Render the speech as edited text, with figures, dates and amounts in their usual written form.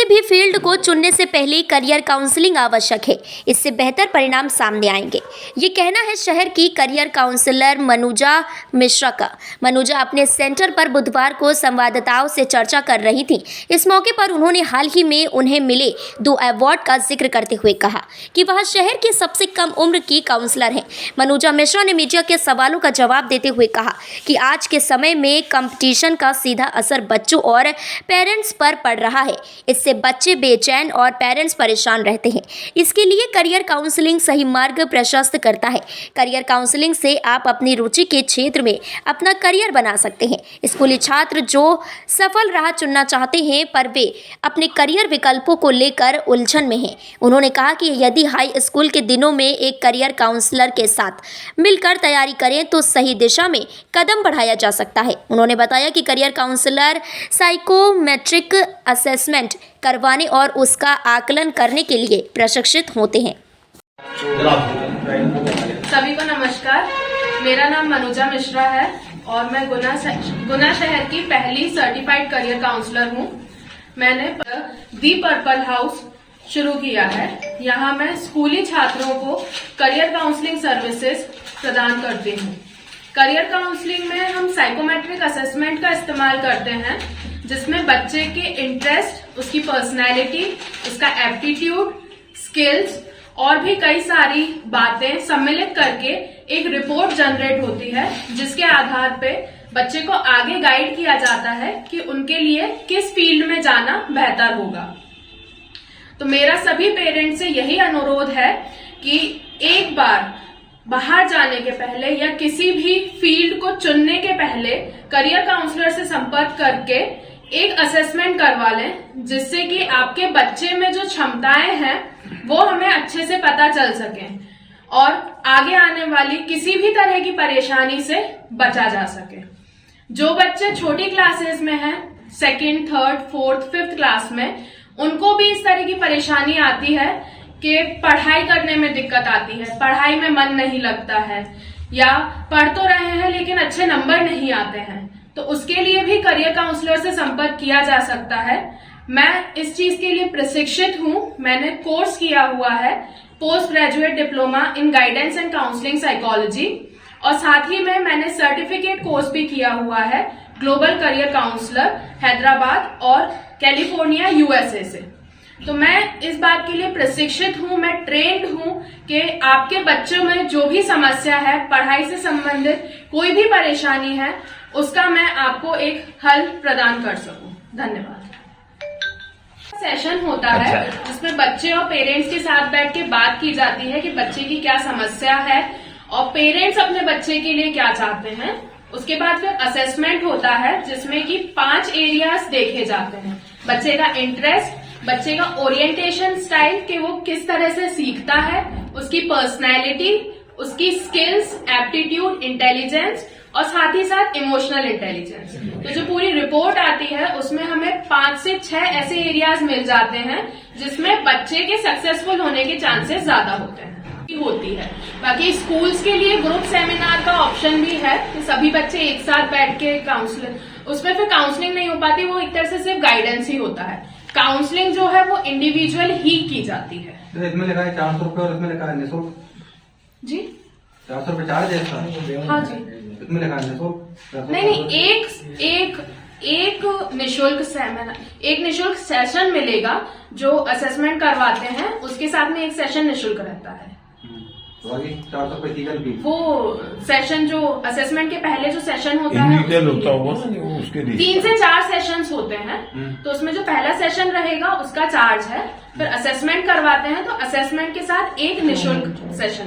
भी फील्ड को चुनने से पहले करियर काउंसलिंग आवश्यक है। इससे बेहतर परिणाम सामने आएंगे। ये कहना है शहर की करियर काउंसलर मनुजा मिश्रा का। मनुजा अपने सेंटर पर बुधवार को संवाददाताओं से चर्चा कर रही थी। इस मौके पर उन्होंने हाल ही में उन्हें मिले 2 अवार्ड का जिक्र करते हुए कहा कि वह शहर की सबसे कम उम्र की काउंसलर हैं। मनुजा मिश्रा ने मीडिया के सवालों का जवाब देते हुए कहा कि आज के समय में कंपटीशन का सीधा असर बच्चों और पेरेंट्स पर पड़ रहा है। इससे बच्चे बेचैन और पेरेंट्स परेशान रहते हैं। इसके लिए करियर काउंसलिंग सही मार्ग प्रशस्त करता है। करियर काउंसलिंग से आप अपनी रुचि के क्षेत्र में अपना करियर बना सकते हैं। स्कूली छात्र जो सफल राह चुनना चाहते हैं पर वे अपने करियर विकल्पों को लेकर उलझन में हैं। उन्होंने कहा कि यदि हाई स्कूल के दिनों में एक करियर काउंसलर के साथ मिलकर तैयारी करें तो सही दिशा में कदम बढ़ाया जा सकता है। उन्होंने बताया कि करियर काउंसलर साइकोमेट्रिक असेसमेंट करवाने और उसका आकलन करने के लिए प्रशिक्षित होते हैं। सभी को नमस्कार। मेरा नाम मनुजा मिश्रा है और मैं गुना शहर की पहली सर्टिफाइड करियर काउंसलर हूँ। मैंने दी पर्पल हाउस शुरू किया है। यहाँ मैं स्कूली छात्रों को करियर काउंसलिंग सर्विसेज प्रदान करती हूँ। करियर काउंसलिंग में हम साइकोमेट्रिक असेसमेंट का इस्तेमाल करते हैं, जिसमें बच्चे के इंटरेस्ट, उसकी पर्सनैलिटी, उसका एप्टीट्यूड, स्किल्स और भी कई सारी बातें सम्मिलित करके एक रिपोर्ट जनरेट होती है, जिसके आधार पे बच्चे को आगे गाइड किया जाता है कि उनके लिए किस फील्ड में जाना बेहतर होगा। तो मेरा सभी पेरेंट्स से यही अनुरोध है कि एक बार बाहर जाने के पहले या किसी भी फील्ड को चुनने के पहले करियर काउंसलर से संपर्क करके एक असेसमेंट करवा लें, जिससे कि आपके बच्चे में जो क्षमताएं हैं वो हमें अच्छे से पता चल सके और आगे आने वाली किसी भी तरह की परेशानी से बचा जा सके। जो बच्चे छोटी क्लासेस में हैं, 2nd, 3rd, 4th, 5th class में, उनको भी इस तरह की परेशानी आती है कि पढ़ाई करने में दिक्कत आती है, पढ़ाई में मन नहीं लगता है या पढ़ तो रहे हैं लेकिन अच्छे नंबर नहीं आते हैं, तो उसके लिए भी करियर काउंसलर से संपर्क किया जा सकता है। मैं इस चीज के लिए प्रशिक्षित हूँ। मैंने कोर्स किया हुआ है post graduate diploma in guidance and counselling psychology, और साथ ही में मैंने सर्टिफिकेट कोर्स भी किया हुआ है ग्लोबल करियर काउंसलर हैदराबाद और कैलिफोर्निया USA से। तो मैं इस बात के लिए प्रशिक्षित हूँ, मैं ट्रेंड हूँ कि आपके बच्चों में जो भी समस्या है, पढ़ाई से संबंधित कोई भी परेशानी है, उसका मैं आपको एक हल प्रदान कर सकूं। धन्यवाद। सेशन होता है जिसमें बच्चे और पेरेंट्स के साथ बैठ के बात की जाती है कि बच्चे की क्या समस्या है और पेरेंट्स अपने बच्चे के लिए क्या चाहते हैं। उसके बाद फिर असेसमेंट होता है जिसमें कि 5 एरियाज देखे जाते हैं। बच्चे का इंटरेस्ट, बच्चे का ओरिएंटेशन स्टाइल कि वो किस तरह से सीखता है, उसकी पर्सनैलिटी, उसकी स्किल्स, एप्टीट्यूड, इंटेलिजेंस और साथ ही साथ इमोशनल इंटेलिजेंस। तो जो पूरी रिपोर्ट आती है उसमें हमें 5 से 6 ऐसे एरियाज मिल जाते हैं जिसमें बच्चे के सक्सेसफुल होने के चांसेस ज्यादा होते हैं। बाकी स्कूल्स के लिए ग्रुप सेमिनार का ऑप्शन भी है कि सभी बच्चे एक साथ बैठ के काउंसलर, उसमें फिर काउंसलिंग नहीं हो पाती, वो एक तरह से सिर्फ गाइडेंस ही होता है। काउंसलिंग जो है वो इंडिविजुअल ही की जाती है। तो इसमें लिखा है 400 रुपये और इसमें लिखा है निःशुल्क जी। 400 रुपये चार्ज है इसका? हाँ जी। इसमें लिखा है निःशुल्क? नहीं, एक निःशुल्क सेमिनार, एक निःशुल्क सेशन मिलेगा। जो असेसमेंट करवाते हैं उसके साथ में एक सेशन निःशुल्क रहता है। तो 400 रुपये लीगल फी। वो सेशन जो असेसमेंट के पहले जो सेशन होता है उसके 3 से 4 सेशंस होते हैं। तो उसमें जो पहला सेशन रहेगा उसका चार्ज है। फिर असेसमेंट करवाते हैं तो असेसमेंट के साथ एक निःशुल्क सेशन